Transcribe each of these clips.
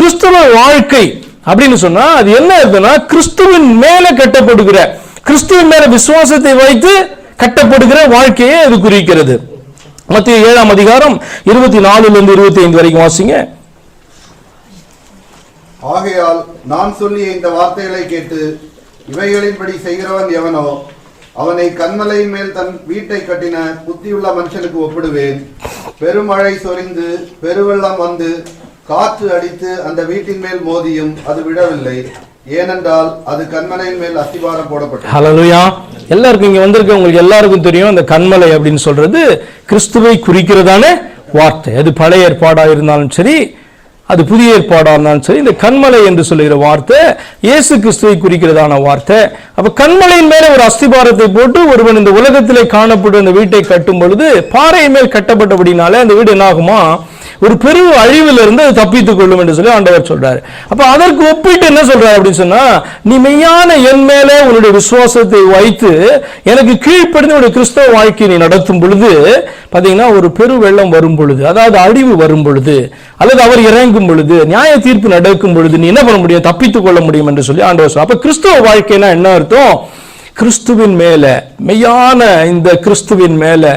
கிறிஸ்தவ வாழ்க்கை அப்படின்னு சொன்னா அது என்ன இருக்குன்னா, கிறிஸ்துவின் மேல கட்டப்படுகிற, கிறிஸ்துவின் மேல விசுவாசத்தை வைத்து கட்டப்படுகிற வாழ்க்கையை அது குறிக்கிறது. மத்திய 7ஆம் அதிகாரம் 24 25 வரைக்கும் வாசிங்க. ஆகையால் நான் சொல்லிய இந்த வார்த்தைகளை கேட்டு இவைகளின்படி செய்கிறவன் எவனோ அவனை கன்மலையின் மேல் தன் வீட்டை கட்டின புத்தியுள்ள மனுஷனுக்கு ஒப்பிடுவேன். பெருமழை சொரிந்து பெருவெள்ளம் வந்து காற்று அடித்து அந்த வீட்டின் மேல் மோதியும் அது விடவில்லை, ஏனென்றால் அது கன்மலையின் மேல் அஸ்திபாரம் போடப்பட்டது. ஹல்லேலூயா. எல்லாருக்கும் இங்க வந்திருக்க உங்களுக்கு எல்லாருக்கும் தெரியும், அந்த கன்மலை அப்படின்னு சொல்றது கிறிஸ்துவை குறிக்கிறதான வார்த்தை. அது பழைய ஏற்பாடா இருந்தாலும் சரி, அது புதிய ஏற்பாடா இருந்தாலும் சரி, இந்த கன்மலை என்று சொல்லுகிற வார்த்தை இயேசு கிறிஸ்துவை குறிக்கிறதான வார்த்தை. அப்ப கன்மலையின் மேல ஒரு அஸ்திபாரத்தை போட்டு ஒருவன் இந்த உலகத்திலே காணப்படும் அந்த வீட்டை கட்டும் பொழுது பாறை மேல் கட்டப்பட்டபடினால அந்த வீடு என்ன ஆகுமா, ஒரு பெரும் அழிவிலிருந்து அது தப்பித்துக் கொள்ளும் என்று சொல்லி ஆண்டவர் சொல்றாரு. அப்ப அதற்கு ஒப்பிட்டு என்ன சொல்றாரு அப்படின்னு சொன்னா, நீ மெய்யான என் மேல உன்னுடைய விசுவாசத்தை வைத்து எனக்கு கீழ்ப்படிந்து உன்னுடைய கிறிஸ்தவ வாழ்க்கையை நீ நடத்தும் பொழுது பாத்தீங்கன்னா, ஒரு பெரு வெள்ளம் வரும் பொழுது, அதாவது அழிவு வரும் பொழுது, அல்லது அவர் இறங்கும் பொழுது, நியாய தீர்ப்பு நடக்கும் பொழுது நீ என்ன பண்ண முடியும், தப்பித்துக் கொள்ள முடியும் என்று சொல்லி ஆண்டவர் சொல்றார். அப்ப கிறிஸ்தவ வாழ்க்கைனா என்ன அர்த்தம், கிறிஸ்துவின் மேல, மெய்யான இந்த கிறிஸ்துவின் மேல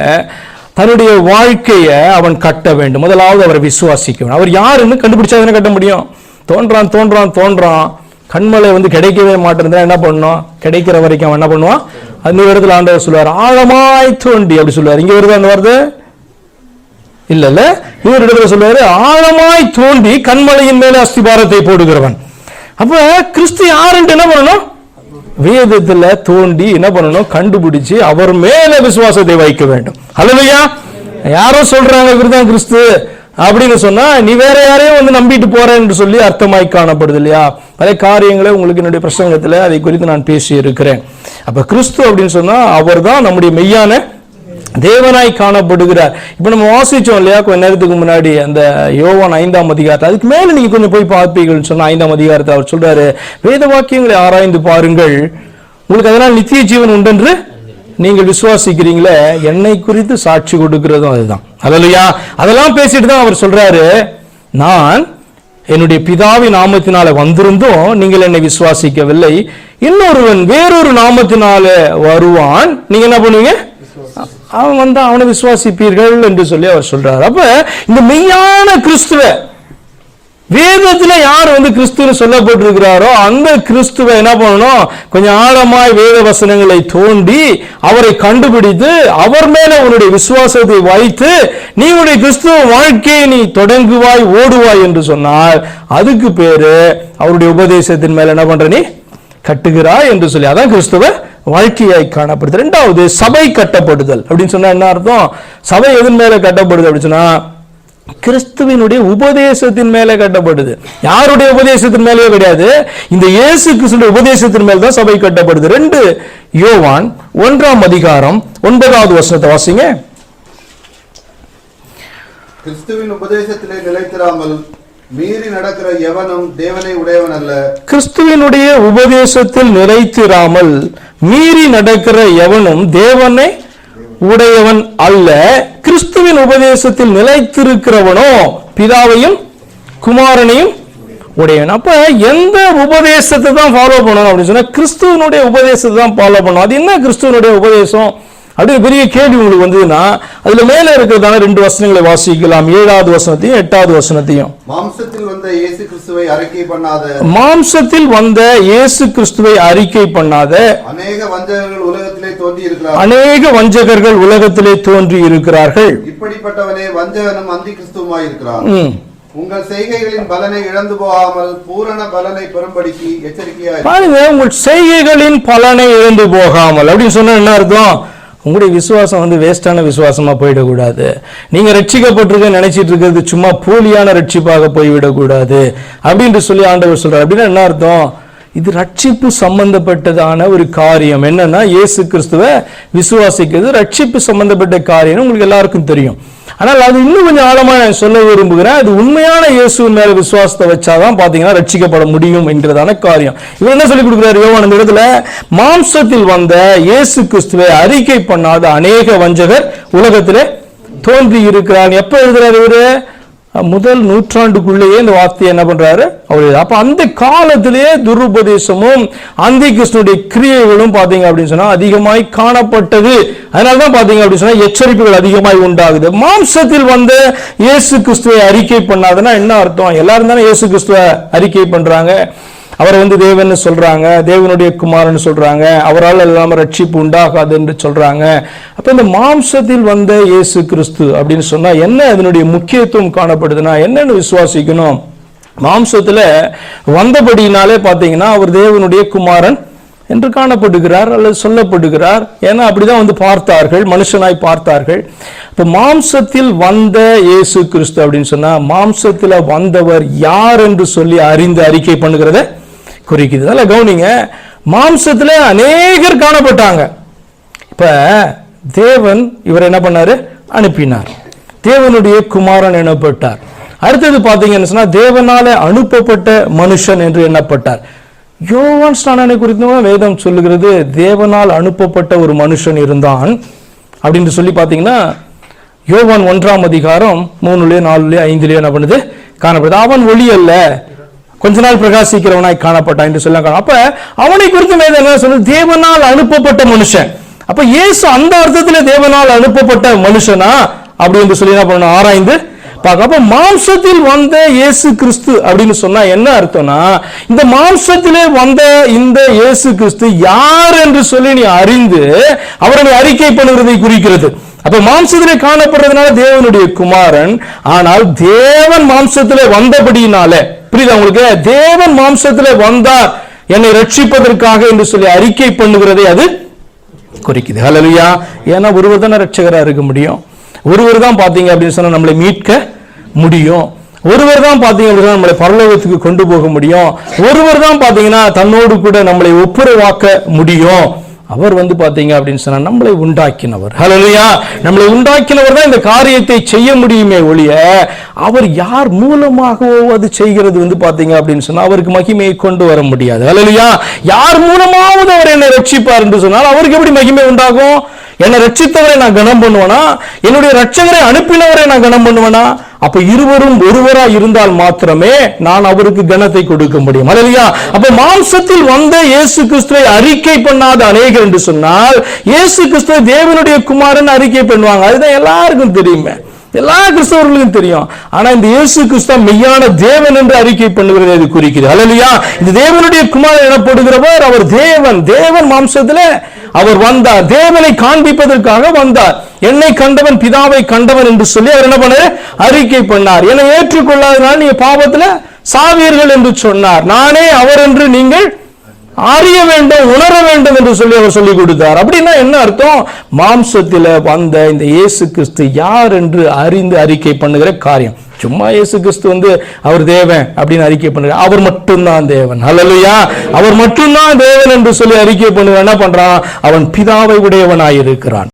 தன்னுடைய வாழ்க்கையை அவன் கட்ட வேண்டும். முதலாவது அவரை விசுவாசிக்க வேண்டும். அவர் யாருன்னு கண்டுபிடிச்சா கட்ட முடியும். தோன்றான் தோன்றான் தோன்றான், கண்மலை கிடைக்கவே மாட்டேன், என்ன பண்ணணும், கிடைக்கிற வரைக்கும் அவன் என்ன பண்ணுவான். அந்த இடத்துல ஆண்டவர் சொல்லுவார், ஆழமாய் தோண்டி அப்படி சொல்லுவார். இங்க வருது அந்த வார்த்தை இல்ல, இவர் இடத்துல சொல்லுவாரு, ஆழமாய் தோண்டி கண்மலையின் மேல அஸ்திபாரத்தை போடுகிறவன். அப்ப கிறிஸ்து யாருன்னு என்ன பண்ணணும், வேதத்துல தோண்டி என்ன பண்ணணும், கண்டுபிடிச்சு அவர் மேல விசுவாசத்தை வைக்க வேண்டும். ஹல்லேலூயா. யாரோ சொல்றாங்க இவர்தான் கிறிஸ்து அப்படின்னு சொன்னா நீ வேற யாரையும் நம்பிட்டு போறேன்னு சொல்லி அர்த்தமாய் காணப்படுது இல்லையா. பல காரியங்களை உங்களுக்கு என்னுடைய பிரசங்கத்துல அதை குறித்து நான் பேசி இருக்கிறேன். அப்ப கிறிஸ்து அப்படின்னு சொன்னா அவர் தான் நம்முடைய மெய்யான தேவனாய் காணப்படுகிறார். இப்ப நம்ம வாசிச்சோம் இல்லையா கொஞ்ச நேரத்துக்கு முன்னாடி அந்த யோவான் 5ஆம் அதிகாரத்தை, அதுக்கு மேல நீங்க கொஞ்சம் போய் பார்ப்பீங்கன்னு சொன்னா 5ஆம் அதிகாரத்தை அவர் சொல்றாரு, வேத வாக்கியங்களை ஆராய்ந்து பாருங்கள், உங்களுக்கு அதனால் நித்திய ஜீவன் உண்டென்று நீங்கள் விசுவாசிக்கிறீங்களே, என்னை குறித்து சாட்சி கொடுக்கிறதும் அதுதான். ஹல்லேலூயா. அதெல்லாம் பேசிட்டு தான் அவர் சொல்றாரு, நான் என்னுடைய பிதாவின் நாமத்தினால வந்திருந்தும் நீங்கள் என்னை விசுவாசிக்கவில்லை, இன்னொருவன் வேறொரு நாமத்தினால வருவான், நீங்க என்ன பண்ணுவீங்க, அவன் வந்தா அவனை விசுவாசிப்பீர்கள் என்று சொல்லி அவர் சொல்றார். அப்ப இந்த மெய்யான கிறிஸ்துவ, வேதத்துல யார் கிறிஸ்துன்னு சொல்லப்பட்டிருக்கிறாரோ அந்த கிறிஸ்துவை என்ன பண்ணணும், கொஞ்சம் ஆழமாய் வேத வசனங்களை தோண்டி அவரை கண்டுபிடித்து அவர் மேல உன்னுடைய விசுவாசத்தை வைத்து நீ உன்னுடைய கிறிஸ்துவ வாழ்க்கையை நீ தொடங்குவாய், ஓடுவாய் என்று சொன்னால் அதுக்கு பேரு அவருடைய உபதேசத்தின் மேல என்ன பண்ற, நீ கட்டுகிறாய் என்று சொல்லி, அதான் கிறிஸ்துவ வாழ்க்கையாய் காணப்படுது. இரண்டாவது சபை கட்டப்படுதல் அப்படின்னு சொன்னா என்ன அர்த்தம், சபை எதன் மேல கட்டப்படுது அப்படின்னு சொன்னா கிறிஸ்துவினுடைய உபதேசத்தின் மேல கட்டப்படுது. யாருடைய உபதேசத்தின் மேலேயே கிடையாது, இந்த இயேசு கிறிஸ்துவின் உபதேசத்தின் மேல தான் சபை கட்டப்படுது. 2 யோவான் 1ஆம் அதிகாரம் 9வது வசனத்தை வாசிங்க. கிறிஸ்துவின் உபதேசத்திலே நிலைத்திராமல் மீறி நடக்கிற எவனும் தேவனை உடையவன் அல்ல. கிறிஸ்துவினுடைய உபதேசத்தில் நிலைத்திராமல் மீறி நடக்கிற எவனும் தேவனை உடையவன் அல்ல. கிறிஸ்துவின் உபதேசத்தில் நிலைத்திருக்கிறவனோ பிதாவையும் குமாரனையும் உடையவன். அப்ப எந்த உபதேசத்தை தான் ஃபாலோ பண்ணணும் அப்படின்னு சொன்னா கிறிஸ்துவனுடைய உபதேசத்தை தான் ஃபாலோ பண்ணணும். அது என்ன கிறிஸ்துவனுடைய உபதேசம் அப்படி பெரிய கேள்வி உங்களுக்கு வந்ததுன்னா அதுல மேல இருக்கிறதான 2 வசனங்களை வாசிக்கலாம், 7வது வசனத்தையும் 8வது வசனத்தையும். மாம்சத்தில் வந்த இயேசு கிறிஸ்துவை அறிக்கை பண்ணாத, மாம்சத்தில் வந்த இயேசு கிறிஸ்துவை அறிக்கை பண்ணாத அநேக வஞ்சகர்கள் உலகத்திலே தோன்றி இருக்கிறார்கள், அநேக வஞ்சகர்கள் உலகத்திலே தோன்றி இருக்கிறார்கள். இப்படிப்பட்டவனே வஞ்சகனும் அந்தி கிறிஸ்துவுமாய் இருக்கிறான். உங்கள் செய்கைகளின் பலனை இழந்து போகாமல் பூரண பலனை பெறும்படிக்கு எச்சரிக்கையா பாருங்க. உங்கள் செய்கைகளின் பலனை இழந்து போகாமல் அப்படின்னு சொன்னா என்ன அர்த்தம், உங்களுடைய விசுவாசம் வேஸ்டான விசுவாசமா போயிடக்கூடாது. நீங்க ரட்சிக்கப்பட்டிருக்க நினைச்சிட்டு இருக்கிறது சும்மா போலியான ரட்சிப்பாக போய்விடக்கூடாது அப்படின்னு சொல்லி ஆண்டவர் சொல்றார். அப்படின்னா என்ன அர்த்தம், இது ரட்சிப்பு சம்பந்தப்பட்டதான ஒரு காரியம். என்னன்னா இயேசு கிறிஸ்துவை விசுவாசிக்கிறது ரட்சிப்பு சம்பந்தப்பட்ட காரியம், உங்களுக்கு எல்லாருக்கும் தெரியும். ஆனால் அது இன்னும் கொஞ்சம் ஆழமா நான் சொல்ல விரும்புகிறேன். அது உண்மையான இயேசுவின் மேல விசுவாசத்தை வச்சாதான் பாத்தீங்கன்னா ரட்சிக்கப்பட முடியும் என்கிறதான காரியம். இவர் என்ன சொல்லி கொடுக்கிறார் யோவான் இந்த இடத்துல, மாம்சத்தில் வந்த இயேசு கிறிஸ்துவை அறிக்கை பண்ணாத அநேக வஞ்சகர் உலகத்திலே தோன்றி இருக்கிறார். எப்ப எழுதுறாரு இவரு, முதல் நூற்றாண்டுக்குள்ளேயே இந்த வார்த்தையை என்ன பண்றாரு அவர். அப்ப அந்த காலத்திலேயே துருபதேசமும் அந்தி கிறிஸ்துடைய கிரியைகளும் பாத்தீங்க அப்படின்னு சொன்னா அதிகமாய் காணப்பட்டது. அதனாலதான் பாத்தீங்க அப்படின்னு சொன்னா எச்சரிப்புகள் அதிகமாய் உண்டாகுது. மாம்சத்தில் வந்த இயேசு கிறிஸ்துவை அறிக்கை பண்ணாதுன்னா என்ன அர்த்தம்? எல்லாரும் தானே இயேசு கிறிஸ்துவ அறிக்கை பண்றாங்க, அவரை தேவன் சொல்றாங்க, தேவனுடைய குமாரன் சொல்றாங்க, அவரால் இல்லாம ரட்சிப்பு உண்டாகாது என்று சொல்றாங்க. அப்ப இந்த மாம்சத்தில் வந்த இயேசு கிறிஸ்து அப்படின்னு சொன்னா என்ன அதனுடைய முக்கியத்துவம் காணப்படுதுன்னா என்னன்னு விசுவாசிக்கணும். மாம்சத்துல வந்தபடினாலே பாத்தீங்கன்னா அவர் தேவனுடைய குமாரன் என்று காணப்படுகிறார் அல்லது சொல்லப்படுகிறார். ஏன்னா அப்படிதான் பார்த்தார்கள், மனுஷனாய் பார்த்தார்கள். இப்ப மாம்சத்தில் வந்த இயேசு கிறிஸ்து அப்படின்னு சொன்னா மாம்சத்துல வந்தவர் யார் என்று சொல்லி அறிந்து அறிக்கை பண்ணுகிறத குறிக்குது. அதனால கவனிங்க, மாம்சத்துல அநேகர் காணப்பட்டாங்க. இப்ப தேவன் இவர் என்ன பண்ணாரு? அனுப்பினார். தேவனுடைய குமாரன் எனப்பட்டார். அடுத்தது பாத்தீங்கன்னு சொன்னா தேவனால அனுப்பப்பட்ட மனுஷன் என்று எண்ணப்பட்டார். யோவான் ஸ்நானனை குறித்து வேதம் சொல்லுகிறது தேவனால் அனுப்பப்பட்ட ஒரு மனுஷன் இருந்தான் அப்படின்னு சொல்லி பாத்தீங்கன்னா யோவான் 1ஆம் அதிகாரம் 3, 4, 5 என்ன பண்ணுது காணப்படுது. அவன் ஒளி அல்ல, கொஞ்ச நாள் பிரகாசிக்கிறவனாய் காணப்பட்டான் என்று சொல்ல. அப்ப அவனை குறித்து வேதம் என்ன சொல்லுது? தேவனால் அனுப்பப்பட்ட மனுஷன். அப்ப இயேசு அந்த அர்த்தத்துல தேவனால் அனுப்பப்பட்ட மனுஷனா அப்படி என்று சொல்லி என்ன பண்ணணும்? ஆராய்ந்து பார்க்க. அப்ப மாம்சத்தில் வந்த இயேசு கிறிஸ்து அப்படின்னு சொன்னா என்ன அர்த்தம்னா இந்த மாம்சத்திலே வந்த இந்த இயேசு கிறிஸ்து யார் என்று சொல்லி நீ அறிந்து அவரை அறிக்கை பண்ணுவதை குறிக்கிறது. அப்ப மாம்சத்திலே காணப்படுறதுனால தேவனுடைய குமாரன், ஆனால் தேவன் மாம்சத்திலே வந்தபடியினாலே, புரியுதா உங்களுக்கு? தேவன் மாம்சத்திலே வந்தார் என்னை ரட்சிப்பதற்காக என்று சொல்லி அறிக்கை பண்ணுகிறதை அது குறிக்குது. ஹல்லேலூயா. ஏன்னா ஒருவர் தானே ரட்சகரா இருக்க முடியும், ஒருவர் தான் பாத்தீங்க அப்படின்னு சொன்னா நம்மளை மீட்க முடியும், ஒருவர் தான் பாத்தீங்க அப்படின்னா நம்மளை பரலோகத்துக்கு கொண்டு போக முடியும், ஒருவர் தான் பாத்தீங்கன்னா தன்னோடு கூட நம்மளை ஒப்புரவாக்க முடியும். அவர் பாத்தீங்க அப்படின்னு சொன்னா நம்மளை உண்டாக்கினவர். ஹல்லேலூயா. நம்மளை உண்டாக்கினவர் தான் இந்த காரியத்தை செய்ய முடியுமே ஒழிய அவர் யார் மூலமாகவோ அது செய்கிறது பாத்தீங்க அப்படின்னு சொன்னா அவருக்கு மகிமையை கொண்டு வர முடியாது. ஹல்லேலூயா. யார் மூலமாவது அவர் என்னை ரட்சிப்பார் என்று சொன்னால் அவருக்கு எப்படி மகிமை உண்டாகும்? என்னை ரட்சித்தவரை நான் கனம் பண்ணுவேனா? என்னுடைய ரட்சகரை அனுப்பினவரை நான் கனம் பண்ணுவேனா? அப்ப இருவரும் ஒருவரா இருந்தால் மாத்திரமே நான் அவருக்கு கனத்தை கொடுக்க முடியும். ஹல்லேலூயா. அப்ப மாம்சத்தில் வந்த இயேசு கிறிஸ்துவை அறிக்கை பண்ணாத அநேகர் என்று சொன்னால் இயேசு கிறிஸ்துவை தேவனுடைய குமாரன் அறிக்கை பண்ணுவாங்க. அதுதான் எல்லாருக்கும் தெரியுமே, எல்லா கிறிஸ்தவர்களுக்கும் தெரியும். ஆனா இந்த இயேசு கிறிஸ்து மெய்யான தேவன் என்று அறிக்கை பண்ணுகிறது இது குறிக்கிறது. ஹல்லேலூயா. இந்த தேவனுடைய குமாரன் எனப்படுகிறவர் அவர் தேவன். தேவன் மாம்சத்துல அவர் வந்தார், தேவனை காண்பிப்பதற்காக வந்தார். என்னை கண்டவன் பிதாவை கண்டவன் என்று சொல்லி அவர் என்ன பண்ணார்? அறிக்கை பண்ணார். என்னை ஏற்றுக்கொள்ளாதனால் நீங்க பாவத்துல சாவீர்கள் என்று சொன்னார். நானே அவர் என்று நீங்கள் அறிய வேண்டும், உணர வேண்டும் என்று சொல்லி அவர் சொல்லிக் கொடுத்தார். அப்படின்னா என்ன அர்த்தம்? மாம்சத்தில வந்த இந்த இயேசு கிறிஸ்து யார் என்று அறிந்து அறிக்கை பண்ணுகிற காரியம். சும்மா இயேசு கிறிஸ்து அவர் தேவன் அப்படின்னு அறிக்கை பண்ணுறார். அவர் மட்டும்தான் தேவன். ஹல்லேலூயா. அவர் மட்டும்தான் தேவன் என்று சொல்லி அறிக்கை பண்ணுவார். என்ன பண்றான்? அவன் பிதாவை உடையவனாயிருக்கிறான்.